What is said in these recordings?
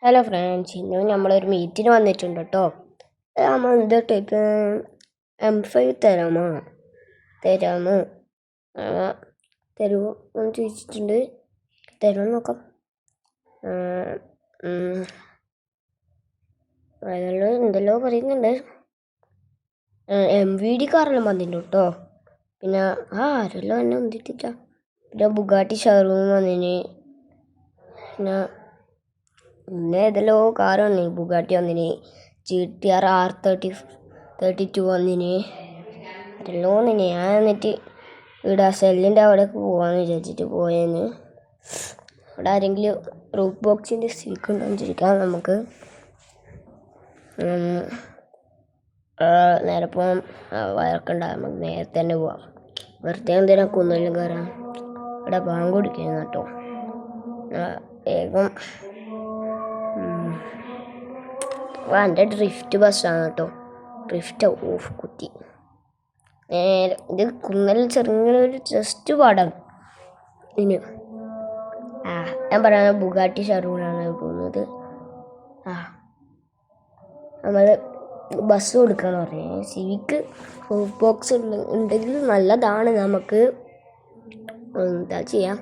Hello friends, ഇന്ന് നമ്മളൊരു മീറ്റിന് വന്നിട്ടുണ്ട് കേട്ടോ. നമ്മൾ എന്ത് ടൈപ്പ് M5 തരാമോ തരുമോ എന്ന് ചോദിച്ചിട്ടുണ്ട്. തരുമെന്ന് നോക്കാം. അയാൾ എന്തെല്ലോ പറയുന്നുണ്ട്. MVD കാറെല്ലാം വന്നിട്ടുണ്ട് കേട്ടോ. പിന്നെ ആരെല്ലാം എന്നെ വന്നിട്ടില്ല. പിന്നെ ബുഗാട്ടി ഷോറൂം വന്നിന്. പിന്നെ ഏതെല്ലോ കാറ് വന്നിന്. ബുഗാട്ടി വന്നിന്, GTR R32 വന്നിന്. അതെല്ലാം വന്നിന്. ഞാൻ എന്നിട്ട് ഇവിടെ സെല്ലിൻ്റെ അവിടേക്ക് പോകാമെന്ന് വിചാരിച്ചിട്ട് പോയേന്ന്. അവിടെ ആരെങ്കിലും റൂഫ് ബോക്സിൻ്റെ സ്റ്റിക്ക് ഉണ്ടോ എന്ന് ചോദിക്കാം. നമുക്ക് നേരെ പോകാം. വയർക്കുണ്ടാകും. നമുക്ക് നേരത്തെ തന്നെ പോവാം. വെറുതെ എന്തിനാ കുന്നിലും കയറാം. ഇവിടെ ബാങ്ക് കുടിക്കുന്നു കേട്ടോ. വേഗം എൻ്റെ ഡ്രിഫ്റ്റ് ബസ്സാണ് കേട്ടോ. ഡ്രിഫ്റ്റ് ഓഫ് കുത്തി നേരെ. ഇത് കുന്നൽ ചെറുങ്ങനൊരു ജസ്റ്റ് പാടാണ് ഇതിന്. ഞാൻ പറയാൻ ബുഗാട്ടി ഷോറൂമിലാണ് പോകുന്നത്. നമ്മൾ ബസ് കൊടുക്കാന്ന് പറഞ്ഞത്. സിവിക്ക് റൂഫ് ബോക്സ് ഉണ്ടെങ്കിൽ നല്ലതാണ്. നമുക്ക് എന്താ ചെയ്യാം.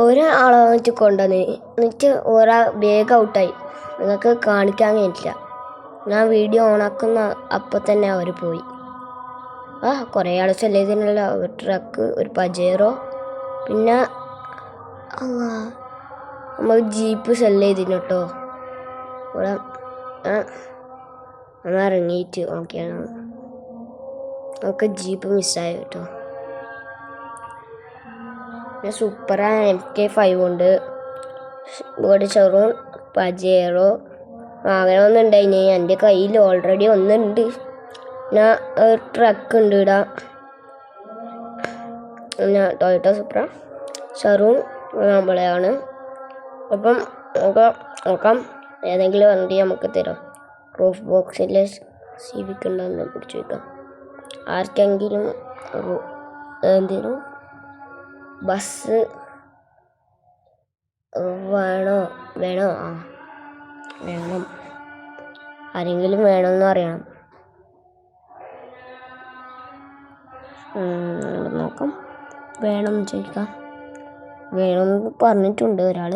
ഒരാളെ വെച്ച് കൊണ്ടുവന്ന് എന്നിട്ട് ഒരാൾ വേഗം ഔട്ടായി. നിങ്ങൾക്ക് കാണിക്കാൻ കഴിഞ്ഞില്ല. ഞാൻ വീഡിയോ ഓണാക്കുന്ന അപ്പോൾ തന്നെ അവർ പോയി. കുറേ ആൾ ചെല്ലിയതിനുള്ള ഒരു ട്രക്ക്, ഒരു പജേറോ, പിന്നെ നമ്മൾ ജീപ്പ് സെല്ല് ചെയ്തിന് കേട്ടോ. ഇവിടെ നമ്മൾ ഇറങ്ങിയിട്ട് നോക്കിയാണ്. നമുക്ക് ജീപ്പ് മിസ്സായി കേട്ടോ. പിന്നെ സൂപ്പറാണ്. MK5 ഉണ്ട്, ബോഡി ഷോറൂം, പജേറോ അങ്ങനെ ഒന്നുണ്ടായിന്. എൻ്റെ കയ്യിൽ ഓൾറെഡി ഒന്നുണ്ട്. പിന്നെ ഒരു ട്രക്ക് ഉണ്ട് ഇവിടെ. പിന്നെ ടൊയോട്ട സൂപ്ര ഷോറൂം നമ്മളെയാണ്. അപ്പം നമുക്ക് നോക്കാം ഏതെങ്കിലും വണ്ടി നമുക്ക് തരാം. റൂഫ് ബോക്സിൽ സിവിക്ക് ഉണ്ടോയെന്ന് പിടിച്ചു വയ്ക്കാം. ആർക്കെങ്കിലും എന്തെങ്കിലും ബസ് വേണോ? വേണം. ആരെങ്കിലും വേണമെന്ന് അറിയണം. നോക്കാം. വേണമെന്ന് ചോദിക്കാം. വേണമെന്ന് പറഞ്ഞിട്ടുണ്ട് ഒരാൾ.